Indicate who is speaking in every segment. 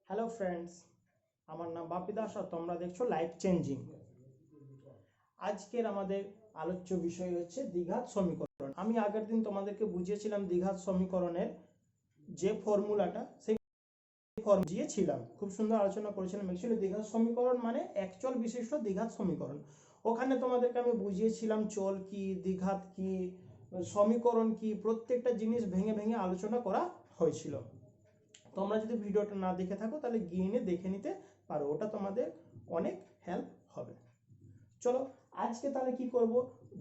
Speaker 1: Hello friends, আমার নাম বাপি দাস আর তোমরা দেখছো লাইফ চেঞ্জিং। আজকের আমাদের আলোচ্য বিষয় হচ্ছে দ্বিঘাত সমীকরণ। আমি আগের দিন তোমাদেরকে বুঝিয়েছিলাম দ্বিঘাত সমীকরণের যে ফর্মুলাটা, সেই ফর্ম দিয়েছিলাম, খুব সুন্দর আলোচনা করেছিলাম। অ্যাকচুয়ালি দ্বিঘাত সমীকরণ মানে এক চল বিশিষ্ট দ্বিঘাত সমীকরণ। ওখানে তোমাদেরকে আমি বুঝিয়েছিলাম চল কি, দ্বিঘাত কি, সমীকরণ কি, প্রত্যেকটা জিনিস ভেঙে ভেঙে আলোচনা করা হয়েছিল। তোমরা যদি ভিডিওটা না দেখে থাকো তাহলে গিয়ে দেখে নিতে পারো, ওটা তোমাদের অনেক হেল্প হবে। চলো আজকে তাহলে কি করব,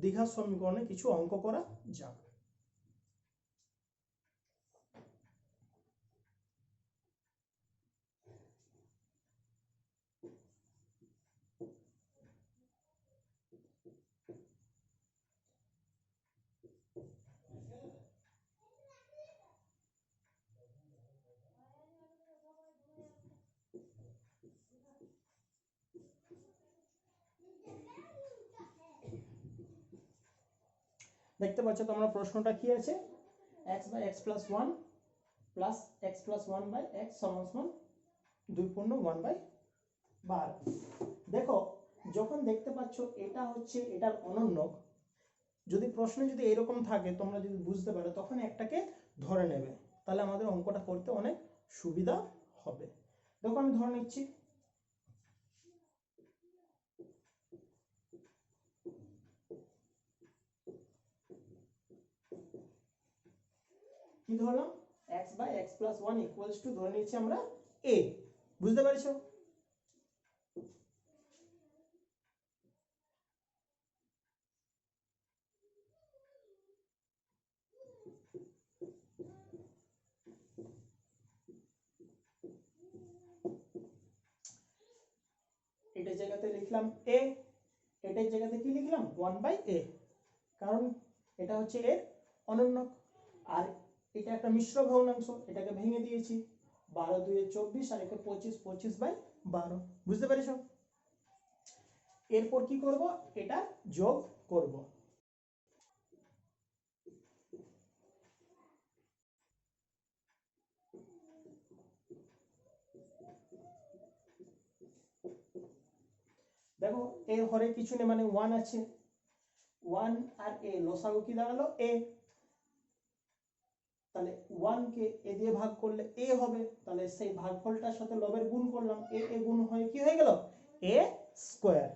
Speaker 1: দ্বিঘাত সমীকরণে কিছু অঙ্ক করা যাক। দেখতে পাচ্ছ তোমরা প্রশ্নটা কি আছে, x by x plus one plus x plus one by x সমান সমান 2.1/12। দেখো যখন দেখতে পাচ্ছ এটা হচ্ছে এটার অনন্যক, যদি প্রশ্নে যদি এরকম থাকে তোমরা যদি বুঝতে পারো তখন একটাকে ধরে নেবে, তাহলে আমাদের অঙ্কটা করতে অনেক সুবিধা হবে। দেখো আমি ধরে নিচ্ছি কি ধরলাম, x by x plus one equals two ধরে নিচ্ছি আমরা a। বুঝতে পারছো? এটার জায়গাতে লিখলাম a, এটার জায়গাতে কি লিখলাম 1/a, কারণ এটা হচ্ছে এর অনন্যক। আর এটা একটা মিশ্র ভগ্নাংশ, এটাকে ভেঙে দিয়েছি, 12 2 24 আর একে 25, 25/12। বুঝতে পেরেছো? এরপর কি করব, এটা যোগ করব। দেখো এর হরে কিছু নেই, মানে 1 আছে, 1 আর a লসাগু কি দাঁড়ালো a, তাহলে 1 কে a দিয়ে ভাগ করলে a হবে, তাহলে সেই ভাগফলটার সাথে লবের গুণ করলাম, a a গুণ হয়ে কি হয়ে গেল a স্কয়ার।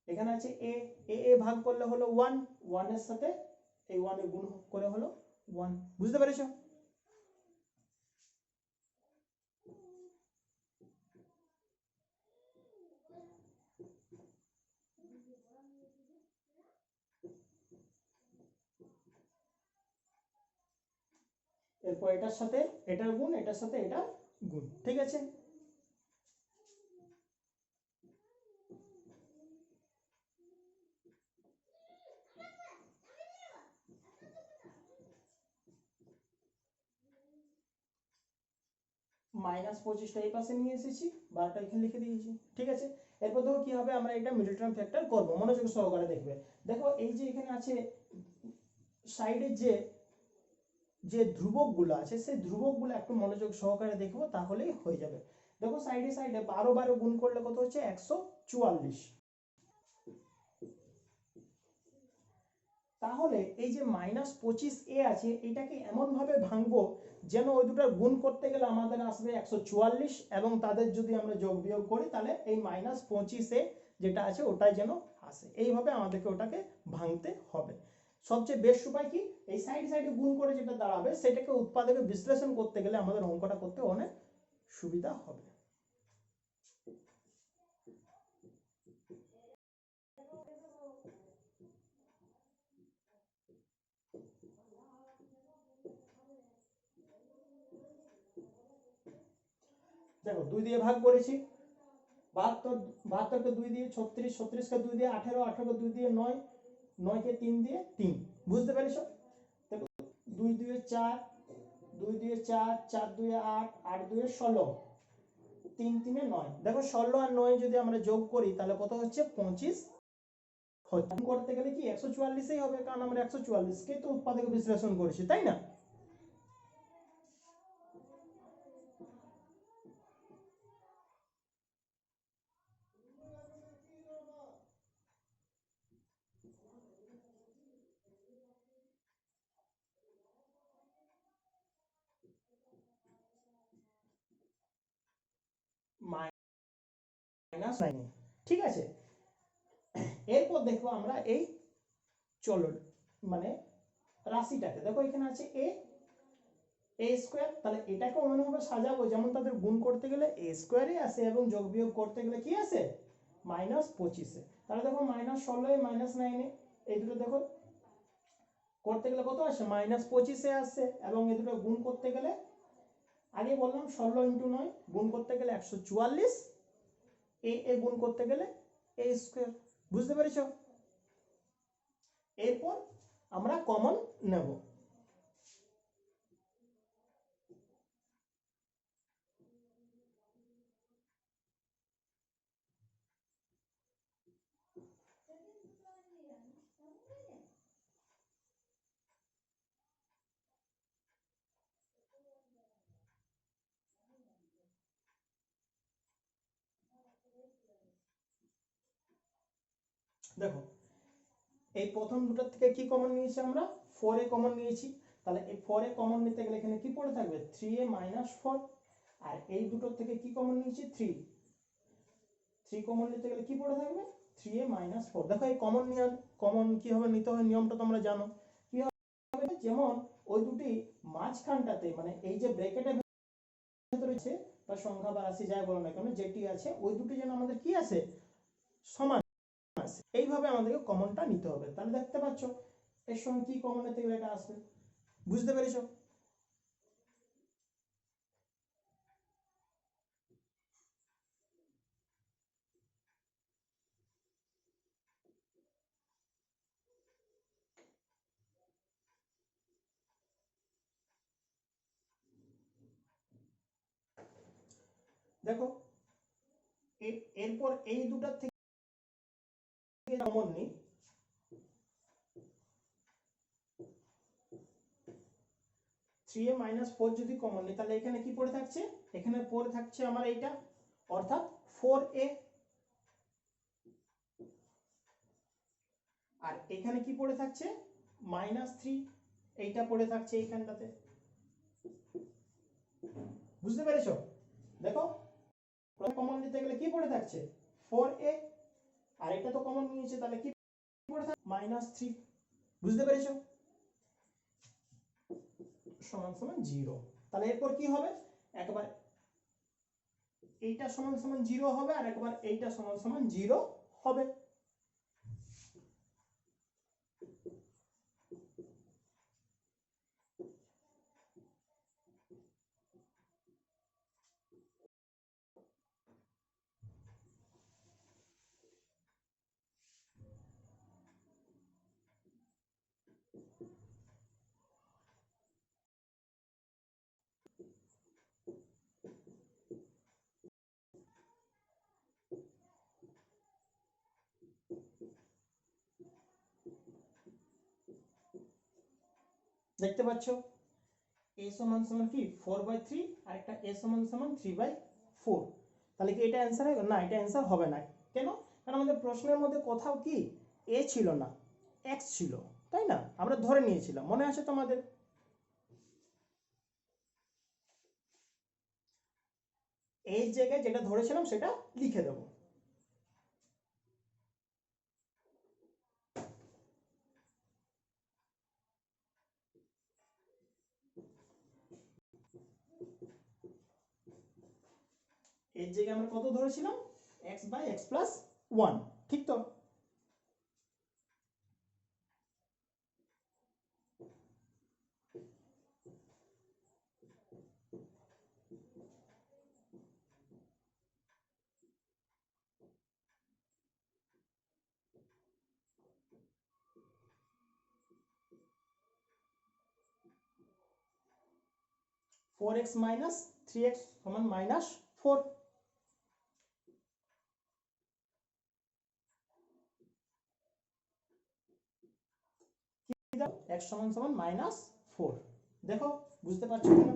Speaker 1: এখানে আছে a, a ভাগ করলে হলো 1, 1 এর সাথে এই 1 এর গুণ করে হলো 1। বুঝতে পেরেছো? এরপর এটার সাথে এটার গুণ, এটার সাথে এটার গুণ, ঠিক আছে? -25টা এই পাশে নিয়ে এসেছি, 12টা এখানে লিখে দিয়েছি, ঠিক আছে? এরপর দেখো কি হবে, আমরা এটা মিডল টার্ম ফ্যাক্টর করব, মনোযোগ সহকারে দেখবে। দেখো এই যে এখানে আছে সাইডে যে যে ধ্রুবকগুলো আছে, সেই ধ্রুবকগুলো একটু মনোযোগ সহকারে দেখবো, তাহলেই হয়ে যাবে। দেখো সাইডে সাইডে 12 12 গুণ করলে কত হচ্ছে 144। তাহলে এই যে -25a আছে, এটাকে এমন ভাবে ভাঙবো যেন ওই দুটার গুণ করতে গেলে আমাদের আসবে 144, এবং তাদের যদি আমরা যোগ বিয়োগ করি তাহলে এই -25a যেটা আছে ওটাই যেন আসে। এইভাবে আমাদেরকে ওটাকে ভাঙতে হবে। সবচেয়ে বেস্ট উপায় কি, এই সাইড সাইডে গুণ করে যেটা দাঁড়াবে সেটাকে উৎপাদকে বিশ্লেষণ করতে গেলে আমাদের অঙ্কটা করতে অনেক সুবিধা হবে। দেখো 2 দিয়ে ভাগ করেছি, 72, 72কে 2 দিয়ে 36, 36কে 2 দিয়ে 18, 18কে 2 দিয়ে 9, 9কে 3 দিয়ে 3। বুঝতে পেরেছো? দেখো 2 2 4, 2 2 4, 4 2 8, 8 2 16, 3 3 9। দেখো 16 আর 9 যদি আমরা যোগ করি তাহলে কত হচ্ছে 25 হচ্ছে। করতে গেলে কি 144ই হবে, কারণ আমরা 144কে তো উৎপাদকে বিশ্লেষণ করেছি, তাই না? -9। ঠিক আছে, এরপর দেখো আমরা এই চলো মানে রাশিটাকে দেখো, এখানে আছে এ স্কোয়ার, তাহলে এটাকে অন্যভাবে সাজাবো, যেমন তাদের গুণ করতে গেলে এ স্কোয়ারই আসে এবং যোগ বিয়োগ করতে গেলে কি আসে -25। তাহলে দেখো -16 -9, এই দুটো দেখো করতে গেলে কত আসে -25 আসছে, এবং এই দুটো গুণ করতে গেলে আগে বললাম 16 × 9 গুণ করতে গেলে 144, এ গুণ করতে গেলে এ স্কোয়ার। বুঝতে পেরেছো? এরপর আমরা কমন নেব। দেখো এই প্রথম দুটো থেকে কি কমন নিয়েছি আমরা, 4a কমন নিয়েছি, তাহলে এই 4a কমন নিতে গেলে এখানে কি পড়ে থাকবে 3a - 4, আর এই দুটো থেকে কি কমন নিয়েছি 3 কমন নিতে গেলে কি পড়ে থাকবে 3a - 4। দেখো এই কমন নিয়ম, কমন কিভাবে নিতে হয় নিয়মটা তোমরা জানো, কি হবে যেমন ওই দুটি মাঝখানটাতে মানে এই যে ব্র্যাকেটের ভেতরে আছে তার সংখ্যা বা রাশি যাই বলো না কেন যেটি আছে ওই দুটি যেন আমাদের কি আছে সমান আছে, এইভাবে আমাদেরকে কমনটা নিতে হবে। তাহলে দেখতে পাচ্ছ এর সঙ্গে কি কমন নিতে গেলে এটা আসবে। বুঝতে পেরেছো? দেখো এরপর এই দুটার থেকে কমন নিই, থ্রি এ -4 যদি কমন নিই তাহলে এখানে কি পড়ে থাকছে, এখানে পড়ে থাকছে আমার এইটা অর্থাৎ 4a, আর এখানে কি পড়ে থাকছে -3, এইটা পড়ে থাকছে এইখানটাতে। বুঝতে পেরেছো? দেখো কমন নিতে গেলে কি পড়ে থাকছে 4a, আর এটা তো কমন নিয়েছে তাহলে কি পড়ে থাকছে -3। বুঝতে পেরেছো? সমান সমান 0। তাহলে এরপর কি হবে, একবার এইটা সমান সমান 0 হবে আর একবার এইটা সমান সমান 0 হবে। দেখতে পাচ্ছ a সমান সমান কি 4/3 আর একটা a সমান সমান 3/4। তাহলে কি এটা অ্যান্সার হবে না, এটা অ্যান্সার হবে না। কেন? কারণ আমাদের প্রশ্নের মধ্যে কোথাও কি a ছিল না, x ছিল, তাই না? আমরা ধরে নিয়েছিলাম, মনে আছে তোমাদের? এই জায়গায় যেটা ধরেছিলাম সেটা লিখে দেবো। এর জায়গায় আমরা কত ধরেছিলাম x/x+1, ঠিক তো? -4x - 3x সমান -4। x সমান সমান -4। দেখো বুঝতে পারছো কিনা?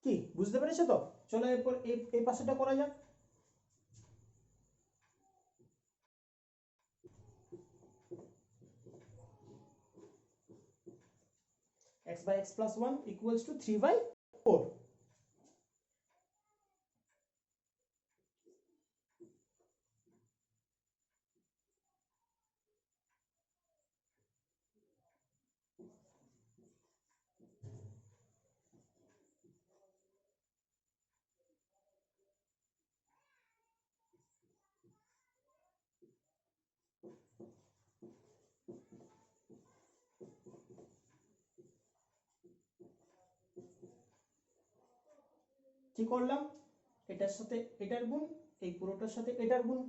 Speaker 1: কি বুঝতে পেরেছো তো? চলো এরপর এই পাশেটা করা যাক। x by x plus 1 equals to 3 by 4। কি করলাম, এটার সাথে এটার গুণ, এই পুরোটার সাথে এটার গুণ,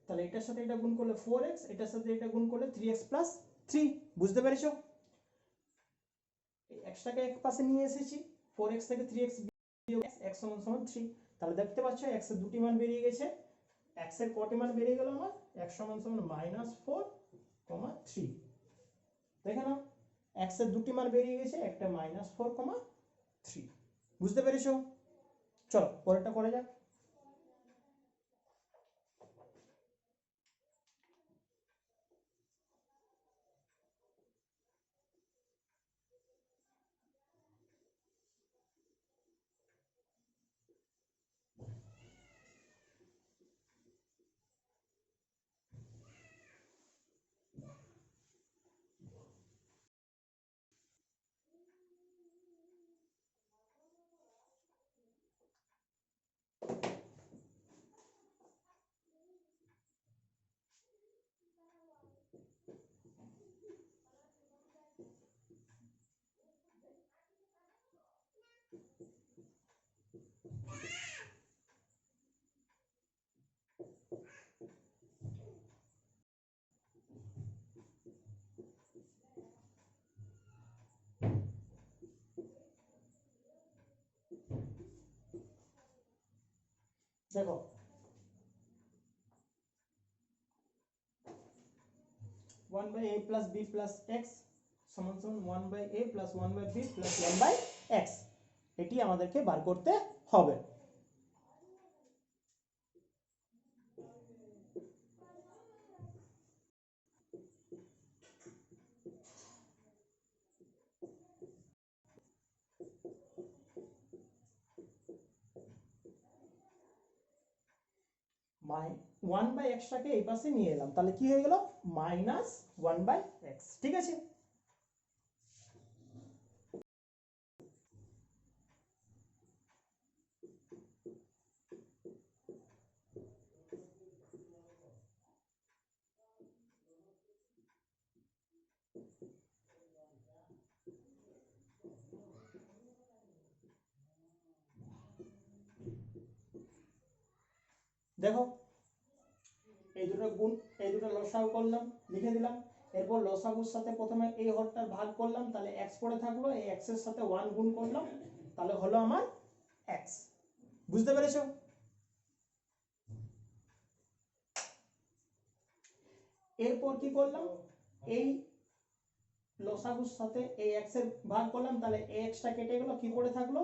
Speaker 1: তাহলে এটার সাথে এটা গুণ করলে 4x, এটার সাথে এটা গুণ করলে 3x প্লাস 3। বুঝতে পেরেছো? এই xটাকে এক পাশে নিয়ে এসেছি, 4x থেকে 3x বিয়োগ x সমান সমান 3। তাহলে দেখতে পাচ্ছ x এর দুটি মান বেরিয়ে গেছে। x এর কটি মান বেরিয়ে গেল আমার? x সমান সমান -4, 3। দেখে নাও, x এর দুটি মান বেরিয়ে গেছে, একটা -4, 3। বুঝতে পেরেছো? চলো পরেরটা করা যাক। দেখো, 1 by a plus b plus x সমান সমান 1 by a plus 1 by b plus 1 by x, এটি আমাদেরকে বার করতে হবে। ওয়ান বাই এক্সটাকে এই পাশে নিয়ে এলাম, তাহলে কি হয়ে গেল? -1/x। ঠিক আছে, দেখো এই দুটো গুণ, এই দুটো লসাগু করলাম, লিখে দিলাম। এরপর লসাগুর সাথে প্রথমে এই হরটার ভাগ করলাম, তাহলে x পড়ে থাকলো, এই x এর সাথে 1 গুণ করলাম, তাহলে হলো আমার x। বুঝতে পেরেছো? এরপর কি করলাম, এই লসাগুর সাথে এই x এর ভাগ করলাম, তাহলে ax টা কেটে গেল, কি পড়ে থাকলো?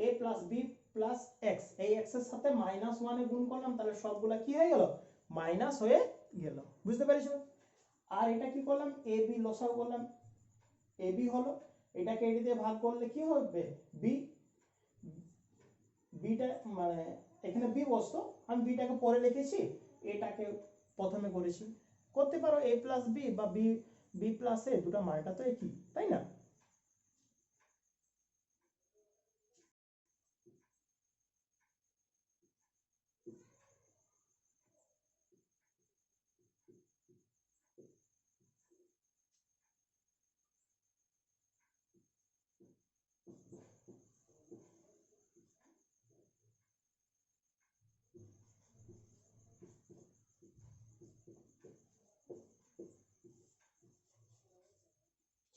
Speaker 1: a plus b plus x, এই x এর সাথে -1 এ গুণ করলাম, তাহলে সবগুলা কি হয়ে গেল? মাইনাস হয়ে গেল। বুঝতে পেরেছো? আর এটা কি করলাম, a b লসাগু করলাম, a b হলো, এটাকে এটি দিয়ে ভাগ করলে কি হবে? b, bটা মানে এখানে b বসতো, আমি bটাকে পরে লিখেছি, এটাকে প্রথমে করেছি। করতে পারো a plus b বা b plus a, দুটো মানটা তো একই, তাই না?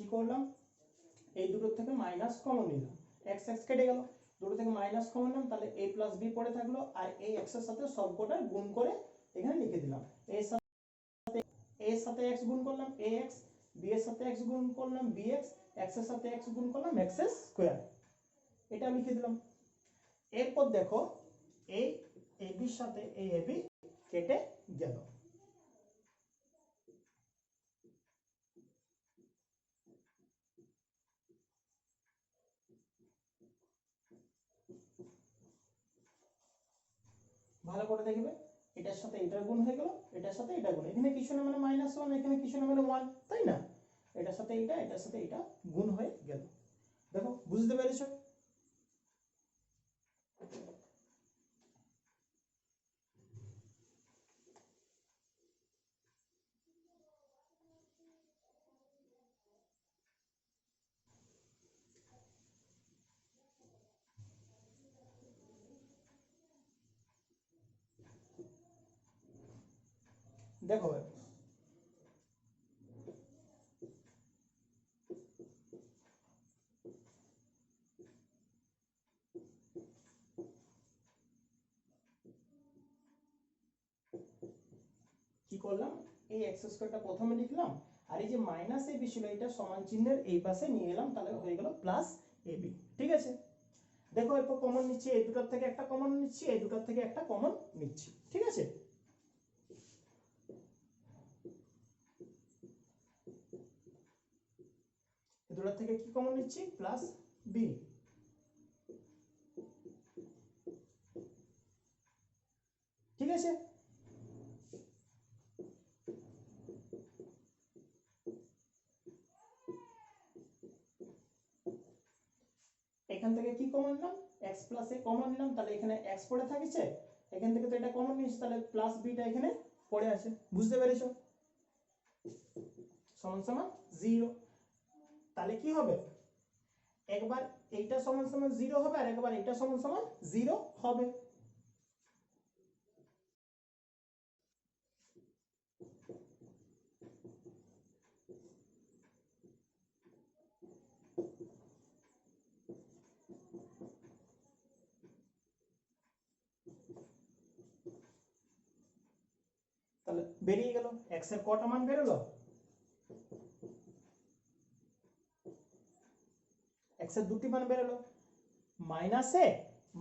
Speaker 1: কি করলাম, এই দুটোর থেকে মাইনাস কমন নিলাম, x x কেটে গেল, দুটো থেকে মাইনাস কমন নিলাম, তাহলে a plus b পড়ে থাকলো, আর এই x এর সাথে সবকটা গুণ করে এখানে লিখে দিলাম। এর সাথে x গুণ করলাম ax, b এর সাথে x গুণ করলাম bx, x এর সাথে x গুণ করলাম x স্কয়ার। এটা লিখে দিলাম। এরপর দেখো এই এবির সাথে এই এবি কেটে গেল। ভালো করে দেখবে, এটার সাথে এটার গুণ হয়ে গেল, এটার সাথে এটা গুণ, এখানে কিছু না মানে -1, এখানে কিছু না মানে 1, তাই না? এটার সাথে এটা, এটার সাথে এটা গুণ হয়ে গেল। দেখো বুঝতে পেরেছো? দেখো কি করলাম, এই এক্স স্কোয়ারটা প্রথমে লিখলাম, আর এই যে মাইনাস এবি ছিল এটা সমান চিহ্নের এই পাশে নিয়ে এলাম, তাহলে হয়ে গেল প্লাস এবি। ঠিক আছে, দেখো এরপর কমন নিচ্ছি, এই দুটার থেকে একটা কমন নিচ্ছি, এই দুটার থেকে একটা কমন নিচ্ছি। ঠিক আছে, এই দুটার থেকে কি কমন নিচ্ছি, প্লাস বি। ঠিক আছে, এখান থেকে কি কমন নিলাম, x প্লাস এ কমন নিলাম, তাহলে এখানে x পড়ে থাকছে, এখান থেকে তো এটা কমন নিয়েছি, তাহলে প্লাস বিটা এখানে পড়ে আছে। বুঝতে পেরেছো? সমান সমান 0। তাহলে কি হবে, একবার এইটা সমান সমান 0 হবে, আর একবার এটা সমান সমান 0 হবে। তাহলে বেরিয়ে গেল, x এর কটা মান বেরোলো, x এর দুটি মান বেরোলো, মাইনাস এ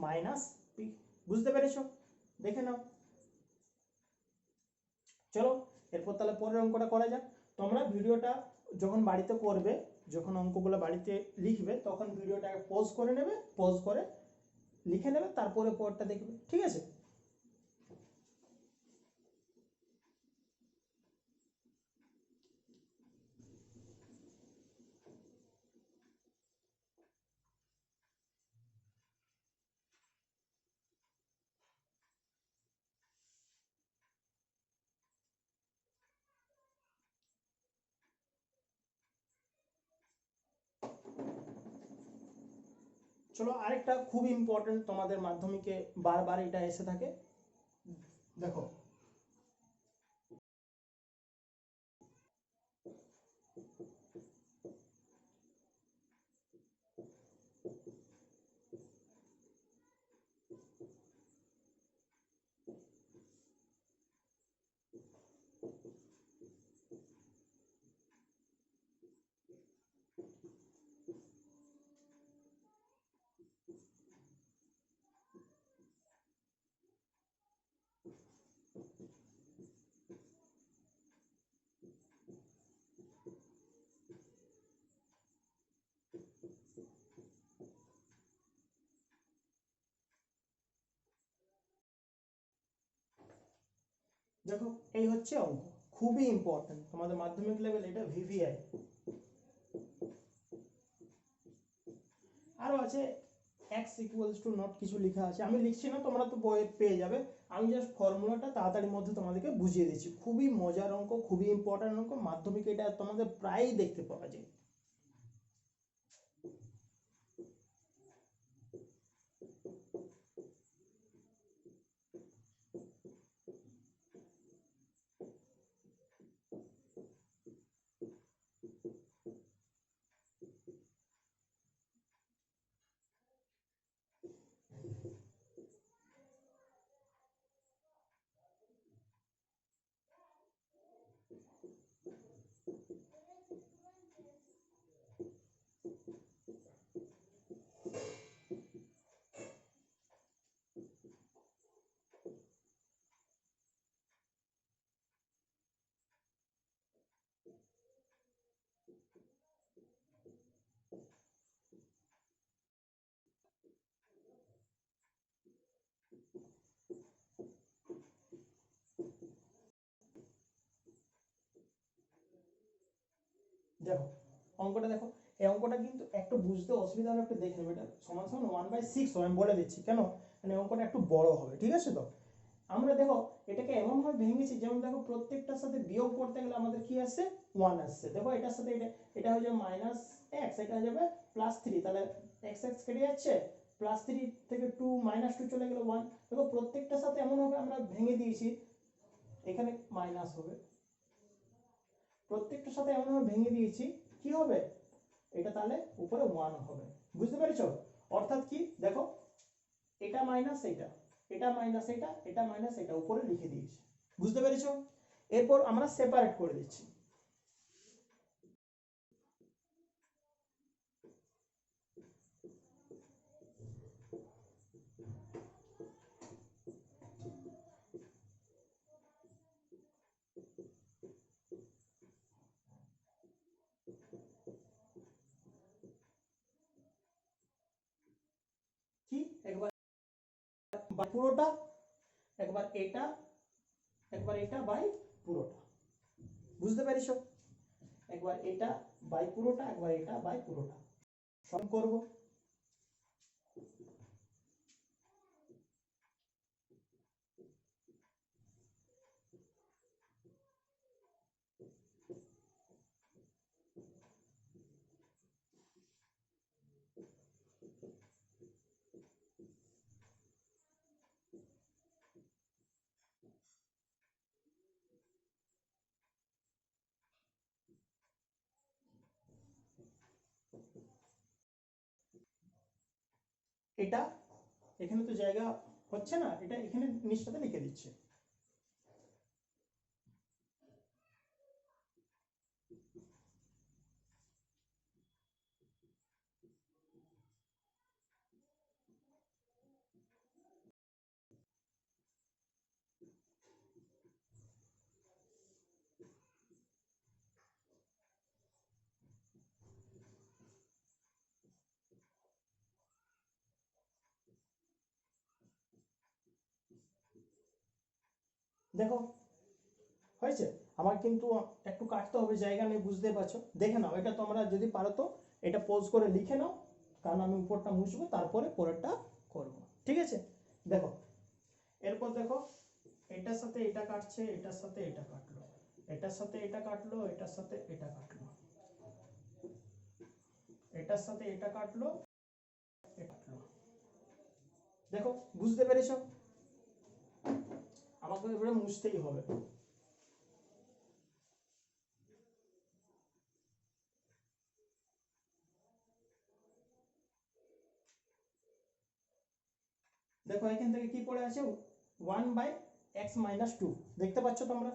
Speaker 1: মাইনাস বি। বুঝতে পেরেছো? দেখে নাও। চলো এরপর তাহলে পরের অঙ্কটা করা যাক। তোমরা ভিডিওটা যখন বাড়িতে করবে, যখন অঙ্কগুলো বাড়িতে লিখবে, তখন ভিডিওটাকে পজ করে নেবে, পজ করে লিখে নেবে, তারপরে পরেরটা দেখবে। ঠিক আছে, চলো আরেকটা খুব ইম্পর্টেন্ট, তোমাদের মাধ্যমিকে বারবার এটা এসে থাকে। দেখো দেখো এই হচ্ছে অঙ্ক, খুবই ইম্পর্টেন্ট তোমাদের মাধ্যমিক লেভেল, এটা ভিভিআই। আরো আছে x ইকুয়ালস টু নট, কিছু লেখা আছে, আমি লিখছি না, তোমরা তো বইয়ে পেয়ে যাবে। আমি জাস্ট ফর্মুলাটা তাড়াতাড়ির মধ্যে তোমাদেরকে বুঝিয়ে দিচ্ছি। খুবই মজার অঙ্ক, খুবই ইম্পর্টেন্ট অঙ্ক, মাধ্যমিকে এটা তোমাদের প্রায়ই দেখতে পাওয়া যায়। দেখো অঙ্কটা দেখো, এই অঙ্কটা কিন্তু একটু বুঝতে অসুবিধা হলে একটু দেখে নেবে। এটা সমান সমান 1/6 হবে, আমি বলে দিচ্ছি কেন, মানে অঙ্কটা একটু বড় হবে, ঠিক আছে? তো আমরা দেখো এটাকে এমন ভাবে ভেঙেছি, যেমন দেখো প্রত্যেকটার সাথে বিয়োগ করতে গেলে আমাদের কি আসছে, 1 আসছে। দেখো এটার সাথে এটা হয়ে যাবে -x, এটা হয়ে যাবে +3, তাহলে x কেটে যাচ্ছে, +3 থেকে 2 -2 চলে গেল 1। দেখো প্রত্যেকটার সাথে এমন ভাবে আমরা ভেঙে দিয়েছি, এখানে মাইনাস হবে, প্রত্যেকটার সাথে এমন ভাবে ভেঙে দিয়েছি, কি হবে এটা, তাহলে উপরে 1 হবে। বুঝতে পেরেছো? অর্থাৎ কি দেখো, এটা মাইনাস এটা, এটা মাইনাস এটা, এটা মাইনাস এটা, উপরে লিখে দিয়েছি। বুঝতে পেরেছো? এরপর আমরা সেপারেট করে দিচ্ছি। কি একবার পুরোটা, একবার এটা, একবার এটা বাই পুরোটা। বুঝতে পেরেছো? একবার এটা বাই পুরোটা, একবার এটা বাই পুরোটা সব করব। এটা এখানে তো জায়গা হচ্ছে না, এটা এখানে নিচটাতে লিখে দিচ্ছে। দেখো হয়েছে, আমার কিন্তু একটু কাটতে হবে, জায়গা নেই, বুঝতে পারছো? দেখে নাও, এটা তোমরা যদি পারো তো এটা পোজ করে লিখে নাও, কারণ আমি উপরটা মুছবো, তারপরে পরেরটা করব, ঠিক আছে? দেখো এরপর দেখো, এটার সাথে এটা কাটছে, এটার সাথে এটা কাটলো, এটার সাথে এটা কাটলো, এটার সাথে এটা কাটলো, এটার সাথে এটা কাটলো, এটা কাটলো। দেখো বুঝতে পেরেছো? আমাকে এবারে মুছতেই হবে। দেখো এখান থেকে কি পড়ে আছে, 1/x - 2, দেখতে পাচ্ছ তোমরা?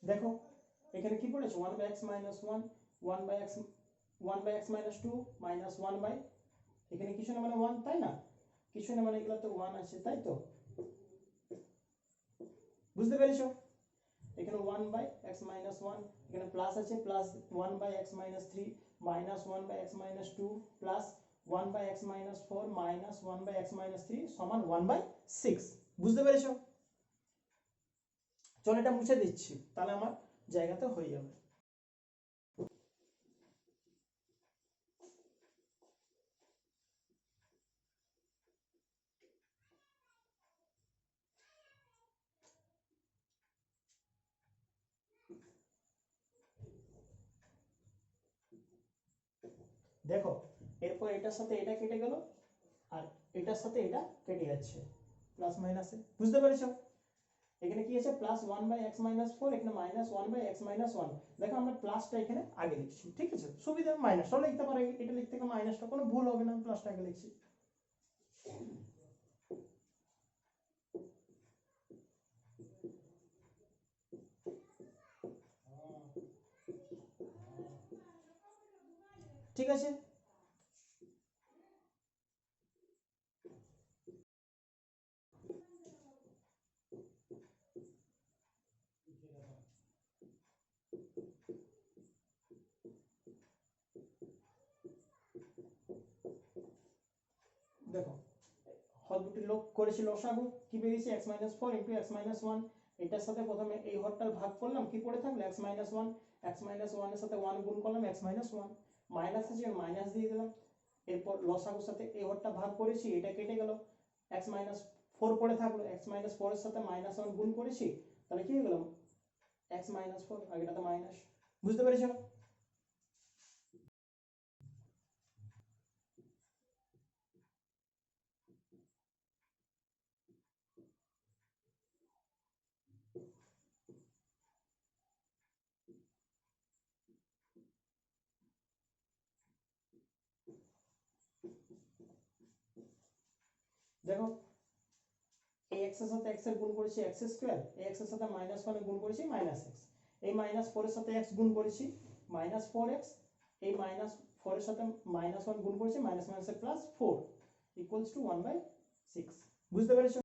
Speaker 1: দেখো এখানে কি পড়েছে, 1/x - 1, 1/x 1/x - 2 -1 বাই, এখানে কিছু না মানে 1, তাই না? কিছু না মানে এগুলো তো 1 আছে, তাই তো? বুঝতে পেরেছো? এখানে 1/x - 1, এখানে প্লাস আছে, plus 1/x - 3 -1/x - 2 plus 1/x - 4 -1/x - 3 সমান 1/6। বুঝতে পেরেছো? চলো এটা মুছে দিচ্ছি, তাহলে আমার জায়গাতে হয়ে যাবে। দেখো এরপর এটার সাথে এটা কেটে গেল, আর এটার সাথে এটা কেটে যাচ্ছে প্লাস মাইনাসে। বুঝতে পেরেছো? এখানে কি আছে, +1/x - 4, এখানে -1/x - 1। দেখো আমরা প্লাসটা এখানে আগে লিখছি, ঠিক আছে? সুবিধা মাইনাসটাও লিখতে পারে, এটা লিখতে গেলে মাইনাসটা কোনো ভুল হবে না, প্লাসটা আগে লিখছি। ঠিক আছে। দেখো হর দুটি লোক করেছি লসাগু, কি বেরিয়েছে x - 4 * x - 1। এটার সাথে প্রথমে এই হরটার ভাগ করলাম, কি পড়ে থাকলো x - 1, x - 1 এর সাথে 1 গুণ করলাম x - 1, মাইনাস আছে মাইনাস দিয়ে দিলাম। এরপর লসাগুর সাথে এই হরটা ভাগ করেছি, এটা কেটে গেল, x - 4 পড়ে থাকলো, x - 4 এর সাথে -1 গুণ করেছি, তাহলে কি হয়ে গেল x - 4, আগেটাতে মাইনাস। বুঝতে পেরেছো? দেখো এই x এর সাথে x এর গুণ করেছি x স্কয়ার, এই x এর সাথে -1 এর গুণ করেছি -x, এই -4 এর সাথে x গুণ করেছি -4x, এই -4 এর সাথে -1 গুণ করেছি -1 এর প্লাস 4 ইকুয়ালস টু 1/6। বুঝতে পেরেছো?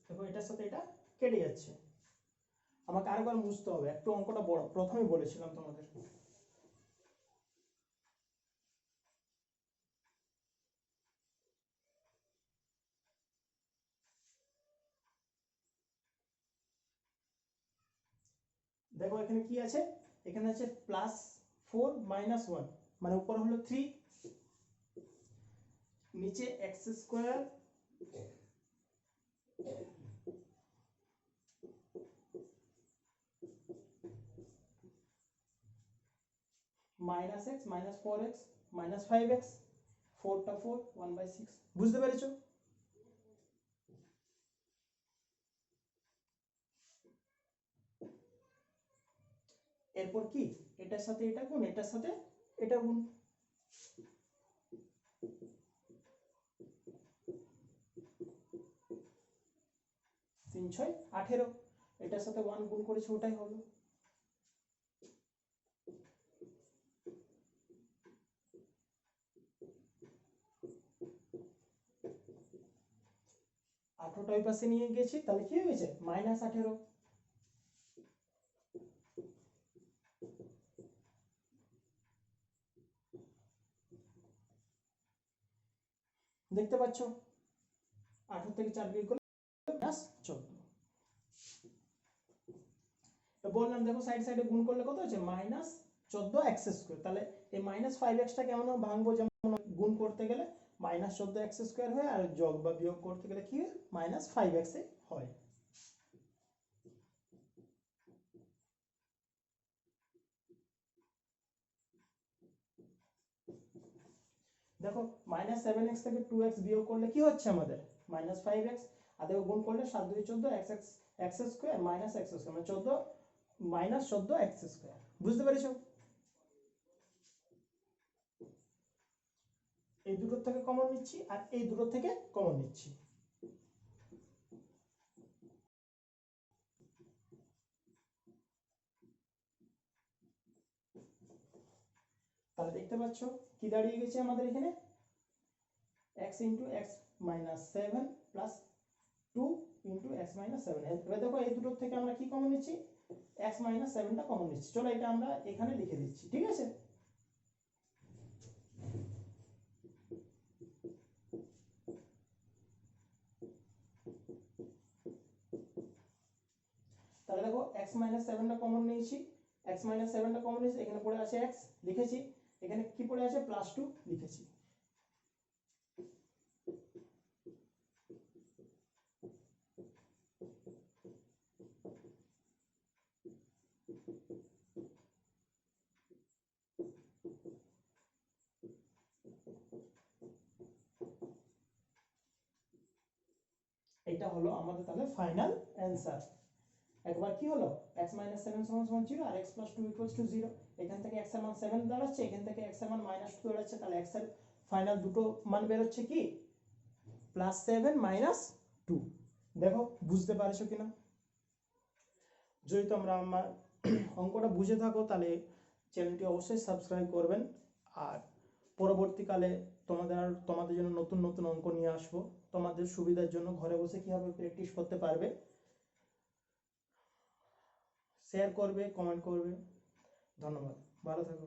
Speaker 1: দেখো এটার সাথে এটা কেটে যাচ্ছে। আমাকে আরেকবার বুঝতে হবে, একটু অঙ্কটা বড়, প্রথমেই বলেছিলাম তোমাদের। দেখো এখানে কি আছে, এখানে আছে +4 - 1, মানে উপরে হলো 3, নিচে x square -x -4x -5x, 4টা 4 1/6। বুঝতে পেরেছো? এরপর কি এটার সাথে এটা গুণ, এটার সাথে এটা গুণ, 3 × 6 = 18, এটার সাথে 1 গুণ করেছি, ওটাই হলো। আঠারোটা ওই পাশে নিয়ে গেছি, তাহলে কি হয়ে গেছে -18। দেখতে পাচ্ছ 18 থেকে 4 বিয়োগ করলে -14। তো বললাম দেখো সাইড সাইডে গুণ করলে কত হচ্ছে -14x²। তাহলে এই -5x কেমন ভাঙবো, যেমন গুণ করতে গেলে -14x² হয়, আর যোগ বা বিয়োগ করতে গেলে কি হয় -5x হয়। দেখো -7x থেকে 2x বিয়োগ করলে কি হচ্ছে আমাদের -5x, আর দেখো গুণ করলে 7 × 2 = 14, x² -x² মানে 14 বুঝতে পেরেছো? এই দুটোর থেকে কমন নিচ্ছি আর এই দুটোর থেকে কমন নিচ্ছি। তাহলে দেখতে পাচ্ছ কি দাঁড়িয়ে গেছে আমাদের এখানে x × x - 7 + 2 × x - 7। এবার দেখো এই দুটোর থেকে আমরা কি কমন নিচ্ছি, x - 7টা কমন নিচ্ছি। চলো এটা আমরা এখানে লিখে দিচ্ছি, ঠিক আছে? তাহলে দেখো x - 7টা কমন নিয়েছি, x - 7টা কমন নিয়েছি, এখানে পড়ে আছে x লিখেছি, এখানে কি পড়ে আছে +2 লিখেছি। এটা হলো আমাদের তাহলে ফাইনাল অ্যান্সার। একবার কি হলো x - 7 = 0 আর x + 2 = 0। এখান থেকে x এর মান 7 দাঁড়াচ্ছে, এখান থেকে x এর মান -2 দাঁড়াচ্ছে, তাহলে x এর ফাইনাল দুটো মান বের হচ্ছে কি +7 - 2। দেখো বুঝতে পারছো কিনা? যদি তোমরা আমার অঙ্কটা বুঝে থাকো তাহলে চ্যানেলটি অবশ্যই সাবস্ক্রাইব করবেন। আর পরবর্তীকালে তোমাদের জন্য নতুন নতুন অঙ্ক নিয়ে আসবো, তোমাদের সুবিধার জন্য ঘরে বসে কীভাবে প্র্যাকটিস করতে পারবে। শেয়ার করবে, কমেন্ট করবে। ধন্যবাদ, ভালো থাকো।